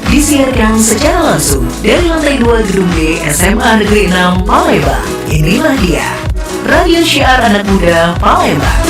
Disiarkan secara langsung dari lantai 2 Gedung D SMA Negeri 6 Palembang. Inilah dia, Radio Syiar Anak Muda Palembang.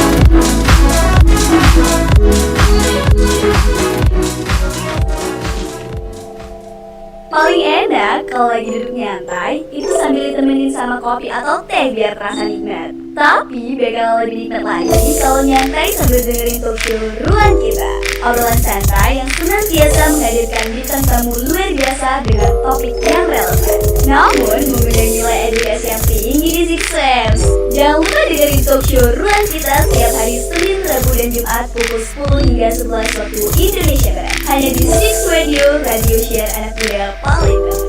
Paling enak kalau lagi duduk nyantai, itu sambil ditemenin sama kopi atau teh biar terasa nikmat. Tapi bakal lebih nikmat lagi kalau nyantai sambil dengerin talk show Ruang Kita. Obrolan santai yang senantiasa menghadirkan bintang tamu luar biasa dengan topik yang relevan, namun mengundang nilai edukasi yang tinggi di Six Sense. Jangan lupa dengerin talk show Ruang Kita setiap hari Senin, Rabu, dan Jumat pukul 10 hingga 11 waktu Indonesia Barat. Hanya di Six Radio, Radio Syiar Anak Muda Palembang.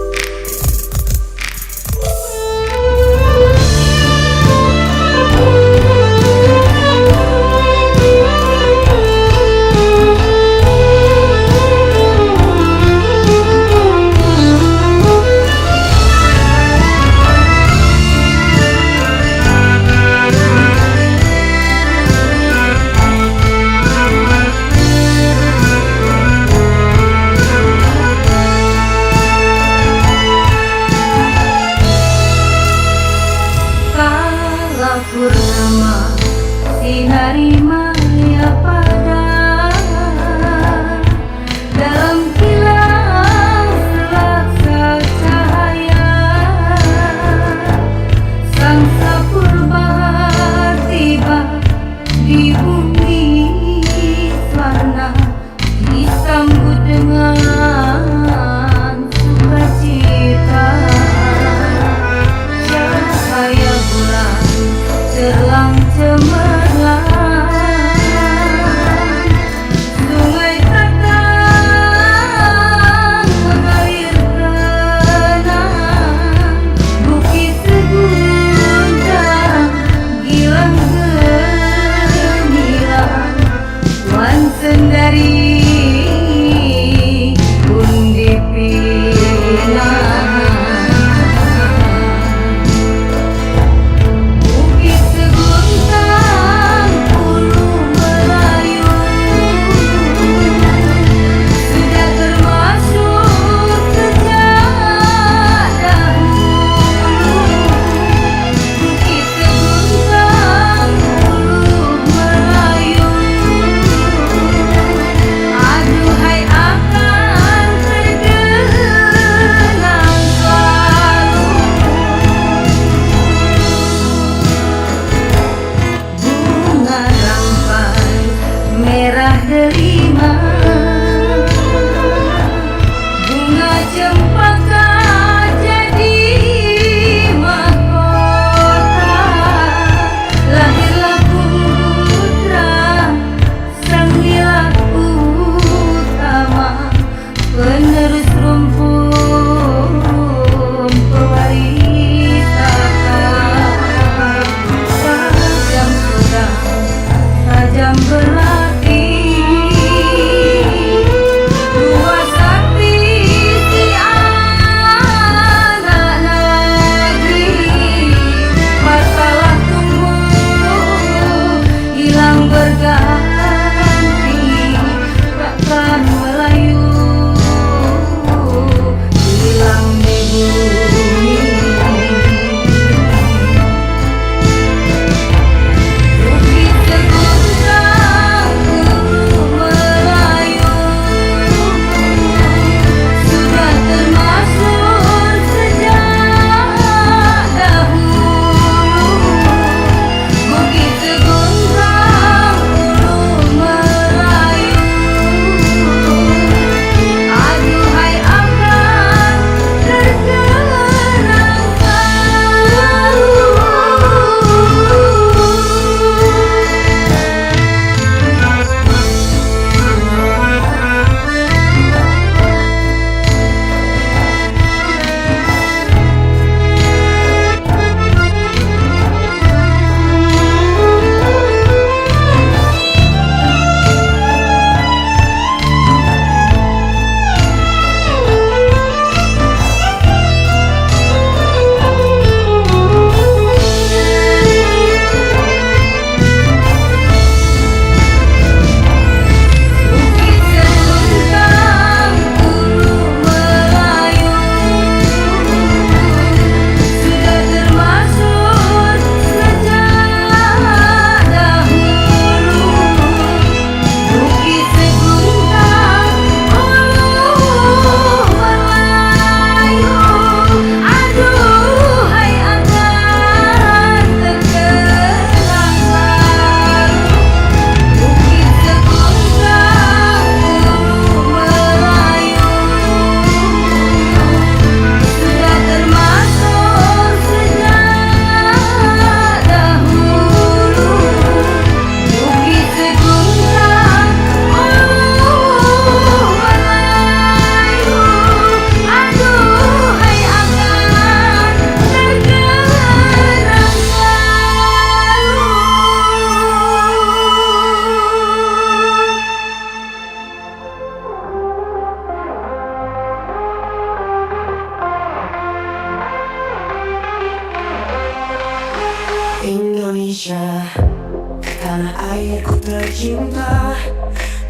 Purnama sinari maya pada dalam kilau laksa cahaya sang sapurba tiba di bumi warna disambut dengan sukacita cahaya bulan terang cemerlang, sungai Tatang mengalir tenang, bukit seguntang gilang gemilang, wan sendari undi pinang. Merah delima, bunga cempaka jadi mahkota, lahirlah putra sang hilang utama, penerus rumpun pewarisaka, tajam pedang, tajam berlatih.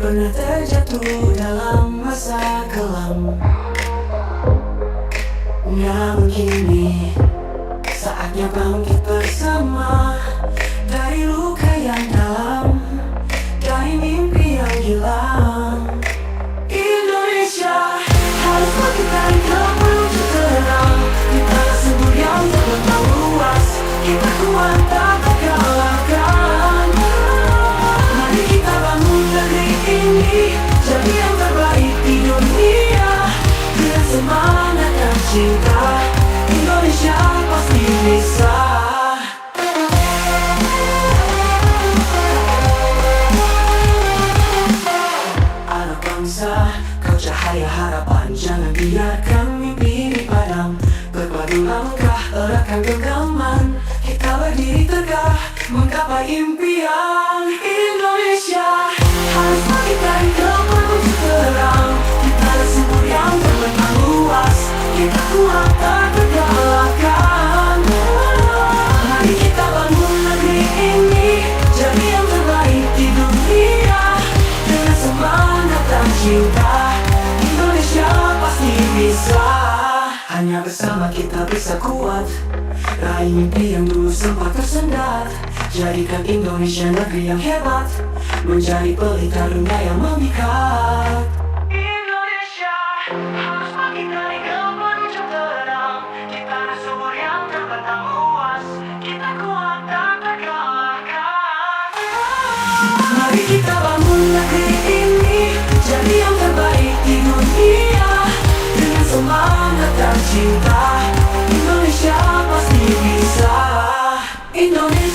pernah terjatuh dalam masa kelam. Namun kini saatnya bangkit bersama dari luka yang dalam, dari mimpi yang hilang. Indonesia harus bangkit dari gelap menuju terang. Kita subur yang terbentang luas, kita kuat tak terkalahkan. Mari kita bangun negeri ini jadi yang terbaik di dunia. Dengan semangat dan cinta, Indonesia pasti bisa. Anak bangsa, kau cahaya harapan, jangan biarkan mimpi ini padam. Berpadu langkah, eratkan genggaman, kita berdiri tegak, menggapai impian. Indonesia harus bangkit dari gelap menuju terang. Kita ada subur yang terbentang luas, kita kuat tak terkalahkan. Mari kita bangun negeri ini jadi yang terbaik di dunia. Dengan semangat dan cinta, Indonesia pasti bisa. Hanya bersama kita bisa kuat, raih mimpi yang dulu sempat tersendat. Jadikan Indonesia negeri yang hebat, menjadi pelita dunia yang memikat. Indonesia harus bangkit dari gelap menuju terang. Kita ada subur yang terbentang luas, kita kuat tak terkalahkan. Mari kita bangun negeri ini jadi yang terbaik di dunia. Dengan semangat dan cinta, Indonesia pasti bisa.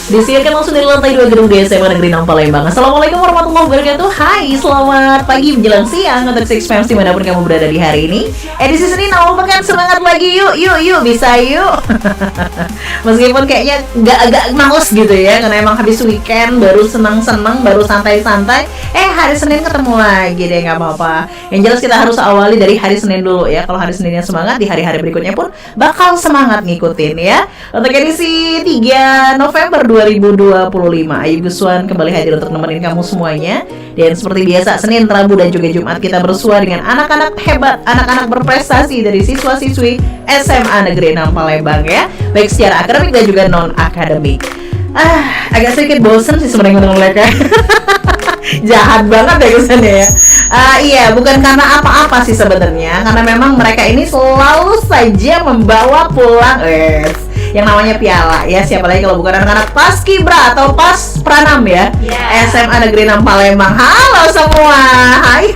Disiarkan langsung dari lantai 2 gedung SMA Negeri 6 Palembang. Assalamualaikum warahmatullahi wabarakatuh. Hai, selamat pagi menjelang siang untuk Six Fans dimanapun kamu berada di hari ini. Edisi Senin awal pekan, semangat lagi yuk, bisa yuk. Meskipun kayaknya agak males gitu ya, karena emang habis weekend, baru senang-senang, baru santai-santai. Hari Senin ketemu lagi deh, nggak apa-apa. Yang jelas kita harus awali dari hari Senin dulu ya. Kalau hari Seninnya semangat, di hari-hari berikutnya pun bakal semangat ngikutin ya. Untuk edisi 3 November 2025, Ayu Guswan kembali hadir untuk nemenin kamu semuanya. Dan seperti biasa, Senin, Rabu, dan juga Jumat kita bersua dengan anak-anak hebat, anak-anak berprestasi dari siswa-siswi SMA Negeri 6 Palembang ya, baik secara akademik dan juga non-akademik. Agak sedikit bosen sih sebenarnya ngomong mereka. Jahat banget ya kesannya ya. Iya, bukan karena apa-apa sih sebenarnya, karena memang mereka ini selalu saja membawa pulang yang namanya piala ya. Siapa lagi kalau bukan anak-anak Paskibra atau Pas Pranam ya, SMA Negeri 6 Palembang. Halo semua, hai.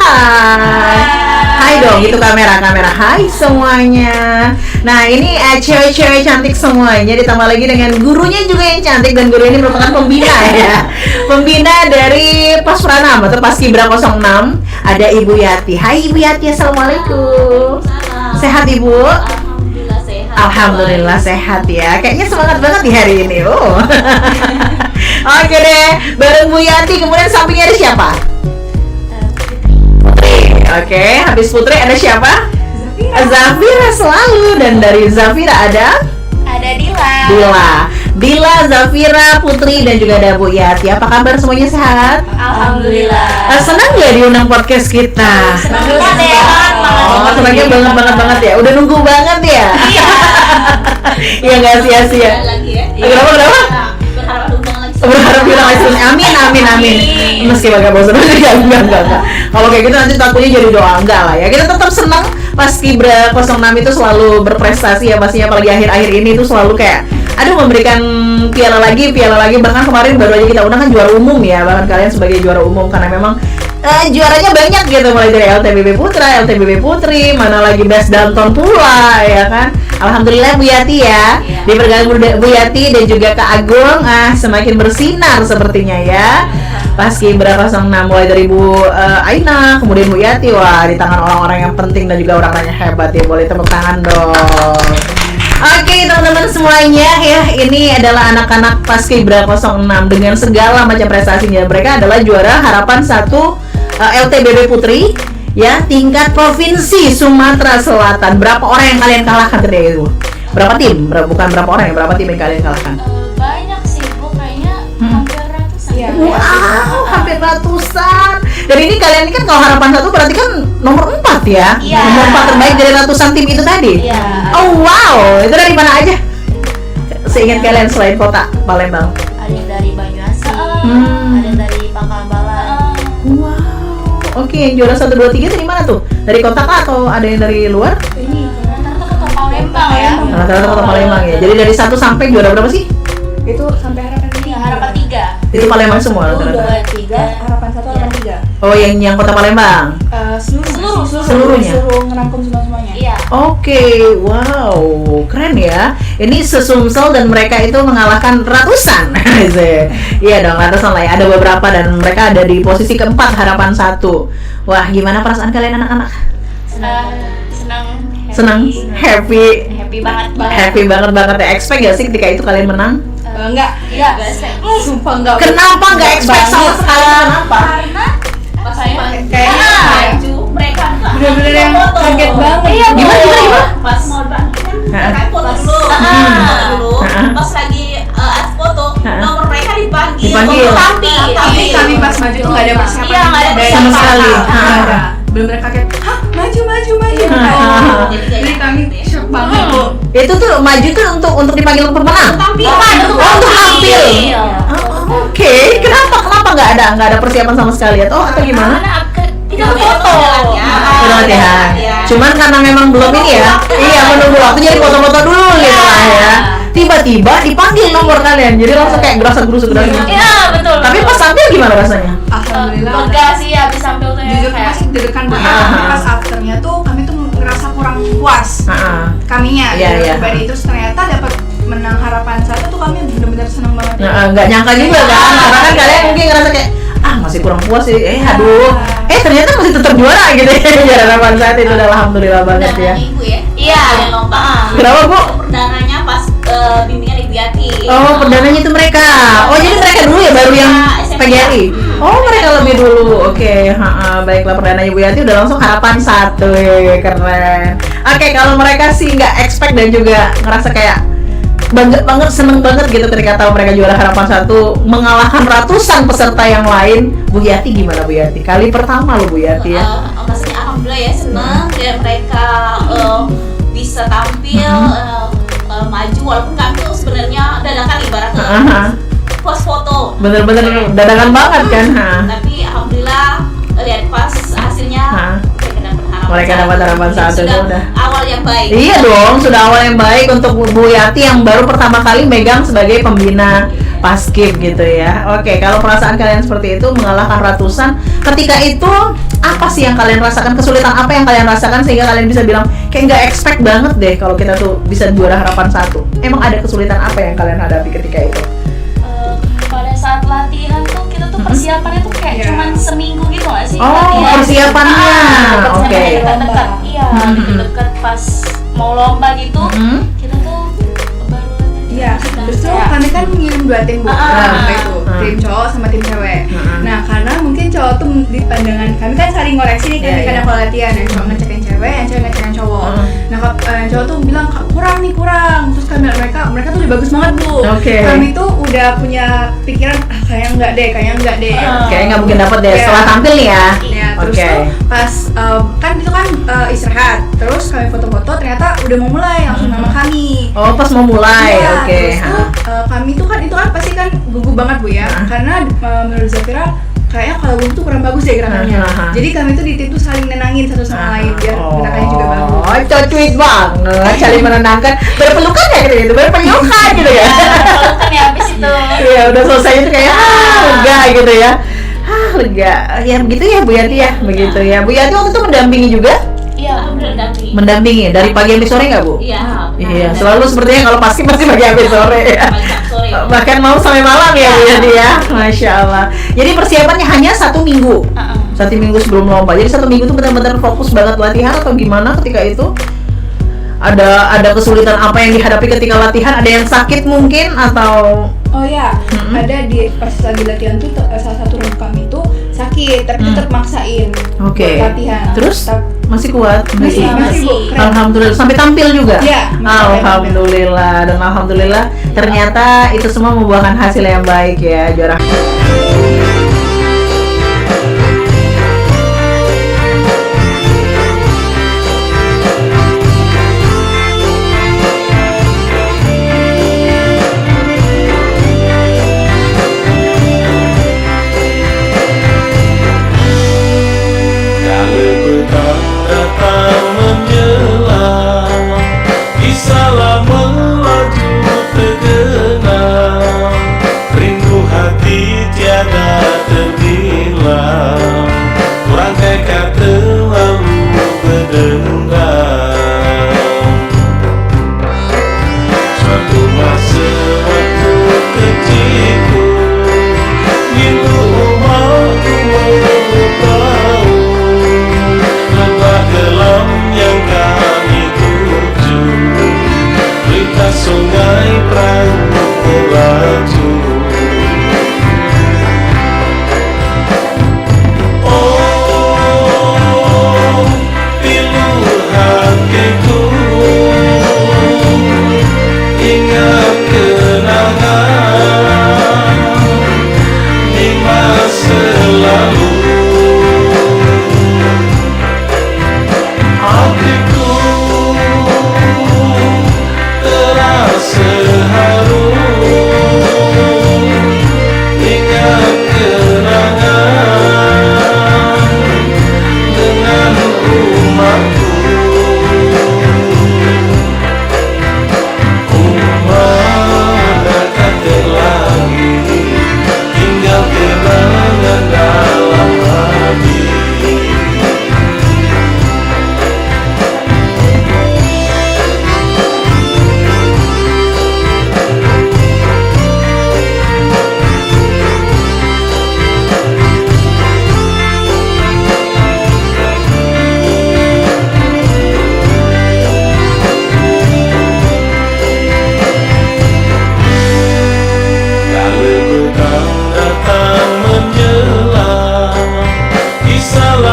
Hai dong, itu kamera. Hai semuanya. Nah ini cewek-cewek cantik semuanya, ditambah lagi dengan gurunya juga yang cantik. Dan guru ini merupakan pembina ya, pembina dari Pas Pranam atau Paskibra 06. Ada Ibu Yati. Hai Ibu Yati, assalamualaikum. Sehat Ibu? Alhamdulillah sehat ya. Kayaknya semangat banget di hari ini. Oke deh, bareng Bu Yati. Kemudian sampingnya ada siapa? Putri. Oke, habis Putri ada siapa? Zafira selalu. Dan dari Zafira ada Dila, Zafira, Putri, dan juga ada Bu Yati. Apa kabar semuanya, sehat? Alhamdulillah. Senang gak diundang podcast kita? Senang banget. Senangnya banget ya. Udah nunggu banget ya. Iya nggak sia-sia. Kenapa? Berharap bilang lagi. Amin. Meski agak bosan. Enggak. Kalau kayak gitu nanti takutnya jadi doa, enggak lah ya. Kita tetap senang Paskibra 06 itu selalu berprestasi ya, pastinya apalagi akhir-akhir ini itu selalu kayak memberikan piala lagi. Bahkan kemarin baru aja kita undang kan juara umum ya, bahkan kalian sebagai juara umum, karena memang juaranya banyak gitu, mulai dari LTBB Putra, LTBB Putri, mana lagi Best Danton pula ya kan. Alhamdulillah Bu Yati ya, dipergagang Bu Yati dan juga Kak Agung semakin bersinar sepertinya ya. Paskibra 06 mulai dari Bu Aina, kemudian Bu Yati, wah di tangan orang-orang yang penting dan juga orang-orang yang hebat ya, boleh tepuk tangan dong. Oke teman-teman semuanya ya, ini adalah anak-anak Paskibra 06 dengan segala macam prestasinya. Mereka adalah juara harapan 1 LTBB Putri ya, tingkat provinsi Sumatera Selatan. Berapa orang yang kalian kalahkan ketika itu? Berapa tim? Bukan berapa orang ya, berapa tim yang kalian kalahkan? Banyak sih Bu, kayaknya hampir ratusan. Wow, hampir ratusan. Dan Dan ini kalian ini kan kalau harapan 1 berarti kan nomor 4 ya? Iya. Nomor 4 terbaik dari ratusan tim itu tadi? Iya. Oh wow, itu dari mana aja? Seingat kalian selain kota Palembang? Ada yang dari Banyuasin, Hmm. ada yang dari Pangkalan. Wow. Oke, yang juara 1, 2, 3 dari mana tuh? Dari kota kah atau ada yang dari luar? Ini rata-rata kota Palembang ya. Rata-rata kota Palembang ya. Jadi dari 1 sampai juara berapa sih? Itu sampai harapan Iya, harapan 3. Itu Palembang semua rata-rata. 2, 3. harapan 1, harapan 3. Oh, yang kota Palembang. Seluruhnya? Seluruh ngerangkum semuanya. Iya. Oke, wow, keren ya. Ini sesumsel dan mereka itu mengalahkan ratusan. Iya dong, ratusan lah ya. Ada beberapa dan mereka ada di posisi keempat harapan 1. Wah, gimana perasaan kalian anak-anak? Senang, happy Happy banget. Ya. Expect gak sih ketika itu kalian menang? Enggak. Iya, Sumpah enggak. Kenapa nggak expect sama sekali? Kenapa? karena pas saya Kayaknya maju mereka bener-bener yang kaget banget. Iya, Gimana? pas mau bangkit kan Heeh. foto dulu, Heeh. pas lagi foto, Heeh. nomor mereka dipanggil, Dipanggil. Tapi kami pas maju tuh nggak ada persiapan. Iya, nggak ada Dari sama sekali. nggak ada. Bener-bener kaget. Hah, maju. Jadi kami shock banget bu. Itu tuh maju tuh untuk dipanggil pemenang. tampilan, Oh, untuk tampil. Iya. Oke, kenapa nggak ada persiapan sama sekali atau gimana? Kita foto. Udah latihan. Cuman karena memang belum ini ya. Iya, menunggu waktu jadi foto-foto dulu gitu lah ya. Tiba-tiba dipanggil nomor kalian. Jadi langsung kayak gerasa-gerusuk gitu. Iya, betul. Tapi pas tampil gimana rasanya? Alhamdulillah. lega sih habis tampil tuh ya Jujur kayak masih deg-degan banget. Ah. Tapi pas afternya tuh kami tuh ngerasa kurang puas. Heeh. Kaminya Iya, iya. pribadi. Terus ternyata dapat menang harapan 1 tuh kami bener-bener seneng banget. Nah, nggak nyangka juga kan, karena kan kalian mungkin ngerasa kayak masih kurang puas sih, aduh, ternyata masih tetap juara gitu ya. Juara harapan 1 itu udah alhamdulillah banget ya. Ibu ya, iya yang lomba. Kenapa Bu? Perdananya pas bimbingan Ibu Yati. Oh, perdananya itu mereka. Oh, jadi mereka dulu ya baru yang PGRI. Oh, mereka lebih dulu. Oke, baiklah, perdananya Bu Yati udah langsung harapan 1 ya, keren. Oke, kalau mereka sih nggak expect dan juga ngerasa kayak bangga banget, seneng banget gitu ketika tahu mereka juara harapan 1 mengalahkan ratusan peserta yang lain. Bu Yati gimana Bu Yati? Kali pertama loh Bu Yati ya. Maksudnya alhamdulillah ya, senang dan mereka bisa tampil, maju walaupun kami tuh sebenarnya dadakan ibaratnya pos foto. Bener-bener dadakan banget kan. Tapi alhamdulillah lihat pas hasilnya Mereka dapat harapan 1 itu sudah udah awal yang baik. Iya dong, sudah awal yang baik untuk Bu Yati yang baru pertama kali megang sebagai pembina Paskib gitu ya. Oke, kalau perasaan kalian seperti itu mengalahkan ratusan, ketika itu apa sih yang kalian rasakan? Kesulitan apa yang kalian rasakan sehingga kalian bisa bilang kayak nggak expect banget deh kalau kita tuh bisa juara harapan 1? Emang ada kesulitan apa yang kalian hadapi ketika itu? pada saat latihan tuh kita tuh persiapannya tuh kayak Iya. cuman seminggu gitu nggak sih? Oh, Latihan. persiapannya. Oke. Dekat-dekat, iya, dekat pas mau lomba gitu, kita tuh baru Iya, terus tuh kami kan ngirim 2 tim bu, lomba itu tim cowok sama tim cewek. Nah karena mungkin cowok tuh di pandangan kami kan saling ngoreksi nih kan, Iya, kadang kalau latihan yang cowok ngecekin cewek, yang cewek ngecekin cowok. Nah yang cowok tuh bilang kurang, terus kami mereka tuh udah bagus banget bu. Oke. Kami tuh udah punya pikiran kayaknya enggak deh. Kayaknya nggak mungkin dapat deh Iya. setelah tampil nih ya. Ya, terus Oke. tuh pas kan itu kan istirahat, terus kami foto-foto ternyata udah mau mulai langsung nama kami. Oh, pas mau mulai. Iya, Oke. terus tuh kami tuh kan itu kan pasti kan gugup banget bu ya, karena menurut Zafira kayaknya kalau gugup tuh kurang bagus deh gerakannya. Jadi kami tuh di tim tuh saling nenangin satu sama lain biar gerakannya juga bagus. Oh, cuit banget, saling menenangkan, berpelukan ya gitu, berpelukan gitu ya. kan ya habis itu. Iya, udah selesai itu kayak lega gitu ya. Lega. Ya begitu ya Bu Yati ya, begitu ya. Bu Yati waktu itu mendampingi juga? Iya, Alhamdulillah dampingi. Mendampingi dari pagi sampai sore nggak Bu? Iya. Iya, selalu sepertinya kalau pasti pagi sampai sore ya. Sore. Bahkan mau sampai malam ya Bu Yati ya. Masya Allah. Jadi persiapannya hanya 1 minggu. 1 minggu sebelum lomba. Jadi 1 minggu itu benar-benar fokus banget latihan atau gimana ketika itu? Ada kesulitan apa yang dihadapi ketika latihan? Ada yang sakit mungkin atau Oh ya, ada di pas lagi latihan tuh salah satu rekan kami tuh sakit, tapi tetap maksain Oke. buat latihan. Terus Tetap- masih kuat? masih bu. Keren. Alhamdulillah sampai tampil juga. Iya, sampai Alhamdulillah dan alhamdulillah ternyata itu semua membuahkan hasil yang baik ya, juara.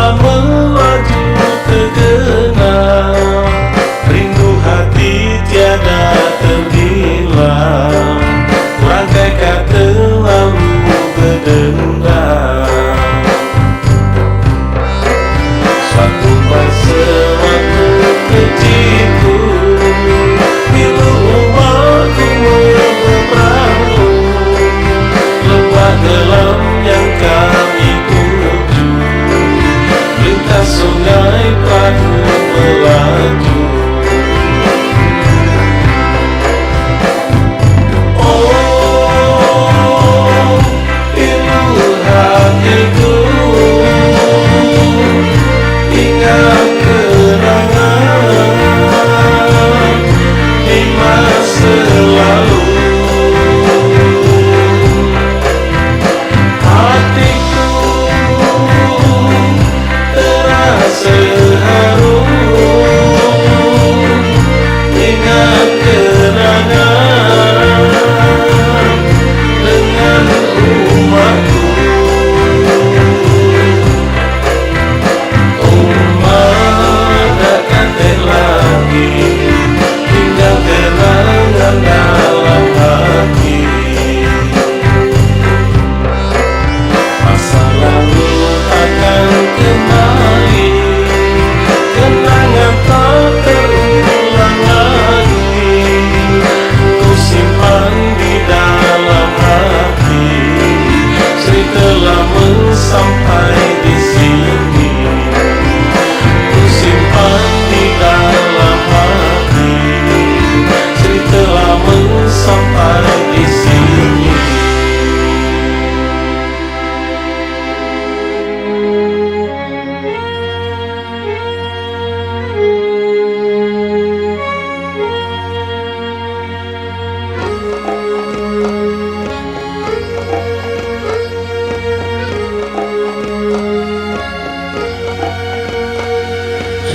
telah melaju tergenang, rindu hati tiada terhilang, rangkai kata lalu berdendam. Suatu masa waktu kecilku, bila umatku berperahu, lembah gelam yang kami tuju, lintas sungai perahu melaju. Oh, ilu hatiku, ingat kenangan di masa lalu. Hatiku terasa haru, ingat kenangan dengan umatku. Umat takkan lagi, tinggal kenangan dalam hati. Masa lalu akan kembali, kenangan tak terulang lagi. Ku simpan di dalam hati, cerita lama sampai di sini. Ku simpan di dalam hati, cerita lama sampai di sini.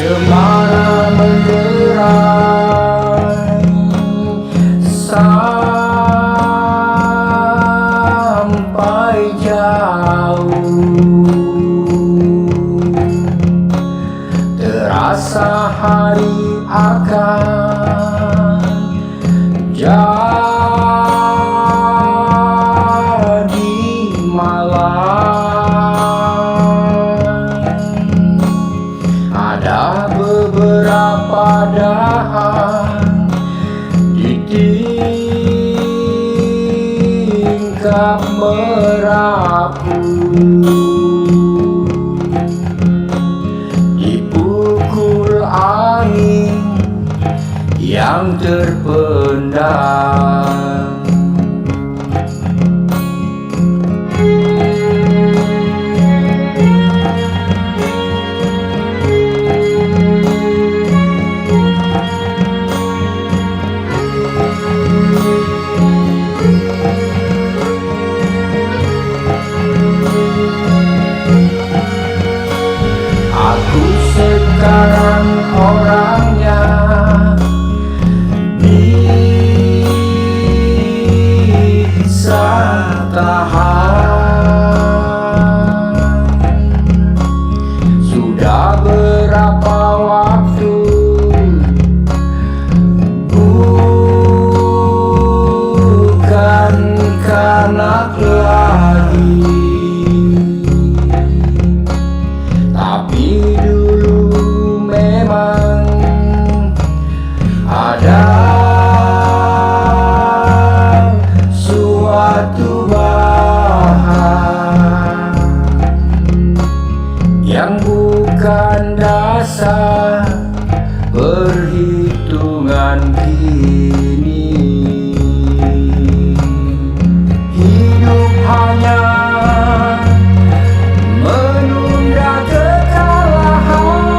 Cemara menderai sampai jauh, terasa hari akan jadi malam. Ada beberapa dahan di tingkap merapu, dipukul angin yang terpendam. Aku sekarang orangnya bisa tahan. Sudah berapa waktu bukan kanak lagi, tapi dulu memang ada suatu bahan yang bukan dasar perhitungan kini. Hidup hanya menunda kekalahan,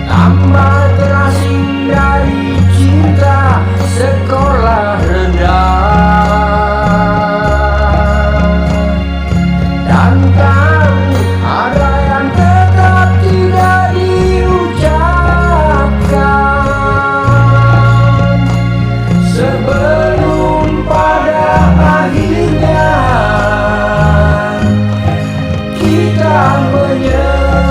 tambah terasing dari cinta sekolah rendah, dan tahu ada yang tetap tidak diucapkan sebelum pada akhirnya kita menyerah.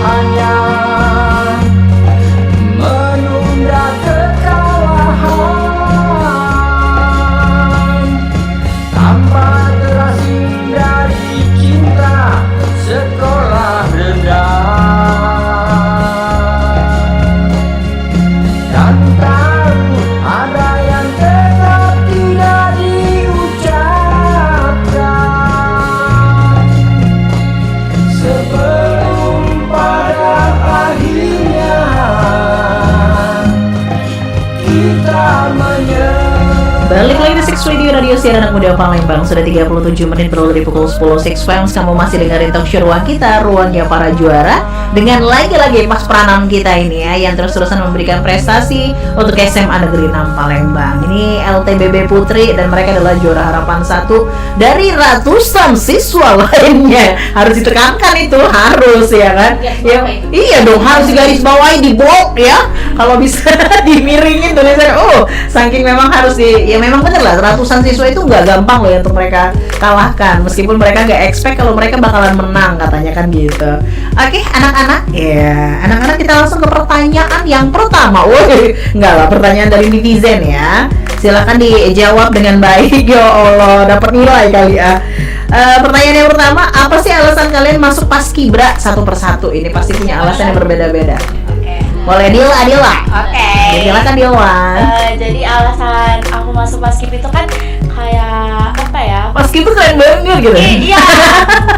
Hanya menunda kekalahan tanpa terasing dari cinta sekolah rendah. Dan tahu ada yang tetap tidak diucapkan sebelum pada akhirnya kita menyerah. Balik lagi di Six Radio, radio siaran anak muda Palembang. Sudah 37 menit berlalu dari pukul 10. Six Fans, kamu masih dengerin talk show ruang kita, ruangnya para juara. Dengan lagi-lagi Pas Pranam kita ini ya, yang terus-terusan memberikan prestasi untuk SMA Negeri 6 Palembang. Ini LTBB Putri dan mereka adalah juara harapan 1 dari ratusan siswa lainnya. Harus ditekankan itu, harus ya kan? Ya, iya dong, harus digarisbawahi, di bold ya. Kalau bisa dimiringin tulisannya. Oh, saking memang harus ya memang bener lah, ratusan siswa itu nggak gampang loh ya untuk mereka kalahkan, meskipun mereka nggak expect kalau mereka bakalan menang katanya kan gitu. Oke, anak-anak ya, anak-anak kita langsung ke pertanyaan yang pertama. Woi, nggak lah, pertanyaan dari netizen ya, silakan dijawab dengan baik. Ya Allah, dapat nilai kali ya. Pertanyaan yang pertama, apa sih alasan kalian masuk Paskibra? Satu persatu, ini pasti punya alasan yang berbeda-beda. Boleh Adila. Oke. Silakan Dilwan. Jadi alasan aku masuk Paskib itu kan kayak apa ya? Paskib itu keren banget gitu. Iya.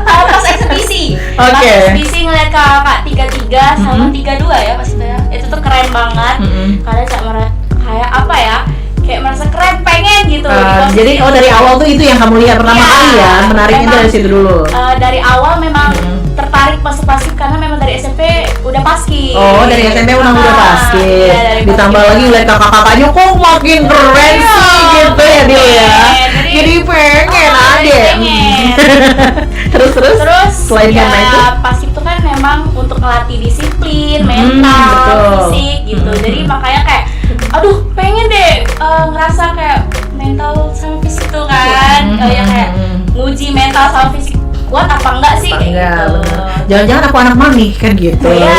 Pas eksebisi. Oke. Pas eksebisi ngeliat kakak 33 sama 32 ya pas itu ya. Itu tuh keren banget. Karena kayak apa ya? Kayak merasa keren, pengen gitu. Jadi dari awal tuh itu yang kamu lihat pertama kali ya, menariknya dari situ dulu. Dari awal memang tertarik masuk Paskib karena memang dari SMP udah Paskib. Oh, dari SMP udah Paskib. Iya, Ditambah lagi ngeliat kakak-kakaknya kok makin keren sih gitu ya dia ya. Jadi pengen aja. Terus selain ya, karena itu Paskib itu kan memang untuk ngelatih disiplin, mental, fisik gitu. Jadi makanya kayak aduh pengen deh ngerasa kayak mental sama fisik tuh kan kayak nguji mental sama fisik kuat apa enggak sih kayak gitu. Jangan-jangan aku anak mami kan gitu. Iya.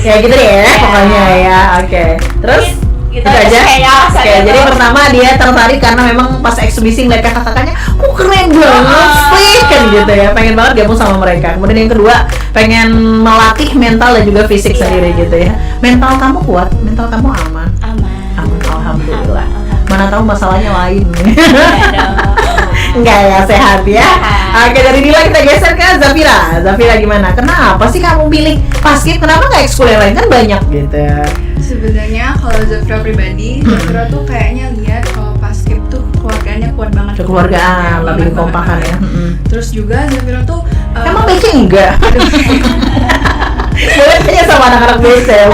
Ya gitu deh ya pokoknya ya. Oke. Terus gitu itu aja. Oke, jadi tuh. pertama dia tertarik karena memang pas eksibisi ngeliat kakak-kakaknya, kok keren banget sih kan gitu ya. Pengen banget gabung sama mereka. Kemudian yang kedua, pengen melatih mental dan juga fisik sendiri gitu ya. Mental kamu kuat, mental kamu aman. Aman. Alhamdulillah. Mana tahu masalahnya lain. Enggak ya, sehat ya. Oke, dari Dila kita geser ke Zafira. Zafira gimana? Kenapa sih kamu pilih Paskib? Kenapa nggak ekskul yang lain? Kan banyak gitu. Sebenarnya kalau Zafira pribadi, Zafira tuh kayaknya lihat kalau Paskib tuh keluarganya kuat banget. Kekeluargaan, lebih banget. kompakan ya. Terus juga Zafira tuh Emang BC enggak? Boleh tanya sama anak-anak BC ya,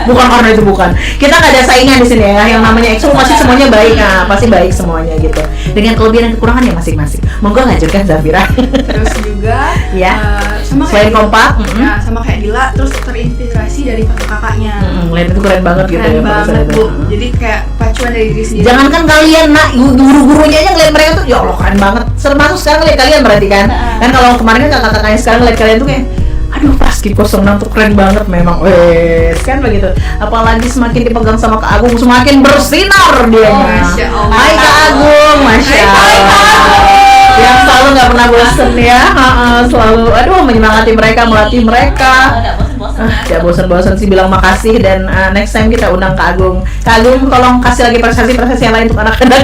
bukan karena itu bukan. Kita nggak ada saingan di sini ya. Yang namanya ekskul pasti semuanya baik, nah pasti baik semuanya gitu. Dengan kelebihan dan kekurangannya masing-masing. Monggo lanjutkan Zafira. terus juga Ya. sama Selain kayak kompak, Nah, sama kayak Dila, terus terinspirasi dari kakak-kakaknya. Lihat itu keren banget gitu Keren ya. pada banget saat itu. Bu. Jadi kayak pacuan dari diri sendiri. Jangankan kalian, nak guru-gurunya aja ngeliat mereka tuh, ya Allah keren banget. Termasuk sekarang ngeliat kalian berarti kan. Kan kalau kemarin kan kakak-kakaknya sekarang ngeliat kalian tuh kayak, aduh Paskib 06 tuh keren banget memang. Wes kan begitu. Apalagi semakin dipegang sama Kak Agung semakin bersinar dia. Masya Allah. Hai Kak Agung, Masya Allah. Yang selalu nggak pernah bosen ya. Selalu aduh menyemangati mereka, melatih mereka. Ya bosan-bosan sih bilang makasih dan next time kita undang Kak Agung. Kak Agung tolong kasih lagi prestasi-prestasi yang lain untuk anak-anak.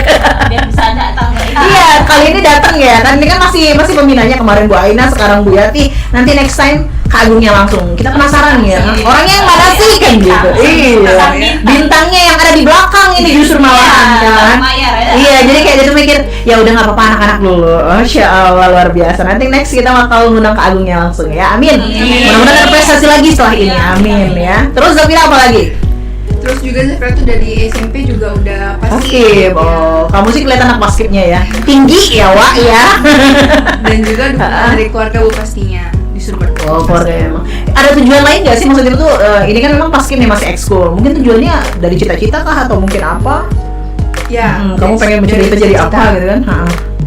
Biar bisa datang Iya, kali ini datang ya. Kan ini kan masih pembinanya, kemarin Bu Aina, sekarang Bu Yati. Nanti next time Kak Agungnya langsung. Kita penasaran ya, orangnya yang mana sih kan gitu. Iya. Bintangnya yang ada di belakang ini justru malahan kan. Iya, jadi kayak dia tuh mikir, ya udah nggak apa-apa anak-anak dulu. Masya Allah luar biasa. Nanti next kita bakal ngundang Kak Agungnya langsung ya. Amin. Mudah-mudahan ada prestasi lagi setelah ini. Amin ya. Terus Zafira apa lagi? Terus juga Zafira tuh dari SMP juga udah Paskib. Oh, kamu sih kelihatan anak paskibnya ya. Tinggi ya, Wak ya. Dan juga dukungan dari keluarga Bu pastinya disuruh berdoa. Oh, keluarga emang. Ada tujuan lain nggak sih maksudnya tuh? Ini kan memang paskib nih masih ekskul. Mungkin tujuannya dari cita-cita kah atau mungkin apa? Ya. Kamu pengen bercerita jadi apa gitu kan?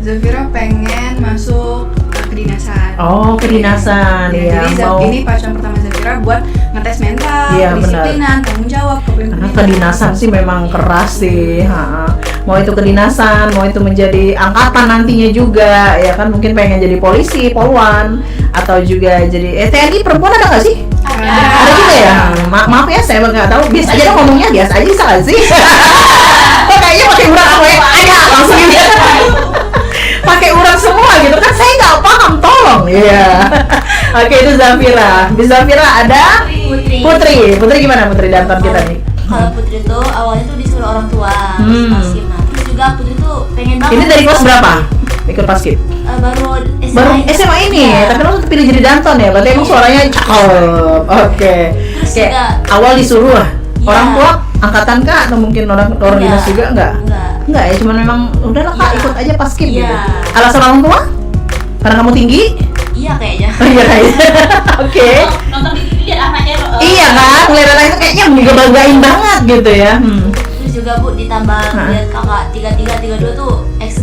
Zafira pengen masuk kedinasan. Oh, kedinasan ya. Jadi ini pacuan pertama Zafira buat ngetes mental, Iya, kedisiplinan, tanggung jawab, karena kepemimpinan. kedinasan sih memang keras sih. Mau itu kedinasan, mau itu menjadi angkatan nantinya juga, ya kan mungkin pengen jadi polisi, polwan, atau juga jadi TNI perempuan ada nggak sih? Ada juga ya. Maaf ya, saya nggak tahu. Biasa aja dong ngomongnya, biasa aja bisa nggak sih? Kok kayaknya pakai urat apa ya? Ada langsung gitu. Pakai urat semua gitu kan? Saya nggak paham, tolong. Iya. Oke, itu Zafira. Di Zafira ada Putri gimana Putri daftar kita nih? Kalau Putri tuh awalnya tuh disuruh orang tua paskib. Nah, terus juga Putri tuh pengen banget. Ini dari kelas berapa? Ikut paskib? Baru SMA ini, tapi langsung pilih jadi danton ya. Berarti emang suaranya cakep. Oke. Terus Kayak juga awal disuruh lah. Iya. Orang tua angkatan kak atau mungkin orang dinas juga enggak? Enggak ya, cuman memang udahlah kak ikut aja paskib gitu. Alasan orang tua? Karena kamu tinggi? Iya kayaknya. Iya kayaknya. Oke. Nonton di TV lihat anaknya. Iya kan, ngeliat anak itu kayaknya ngebanggain banget gitu ya. Terus juga Bu ditambah lihat kakak 33 32 tuh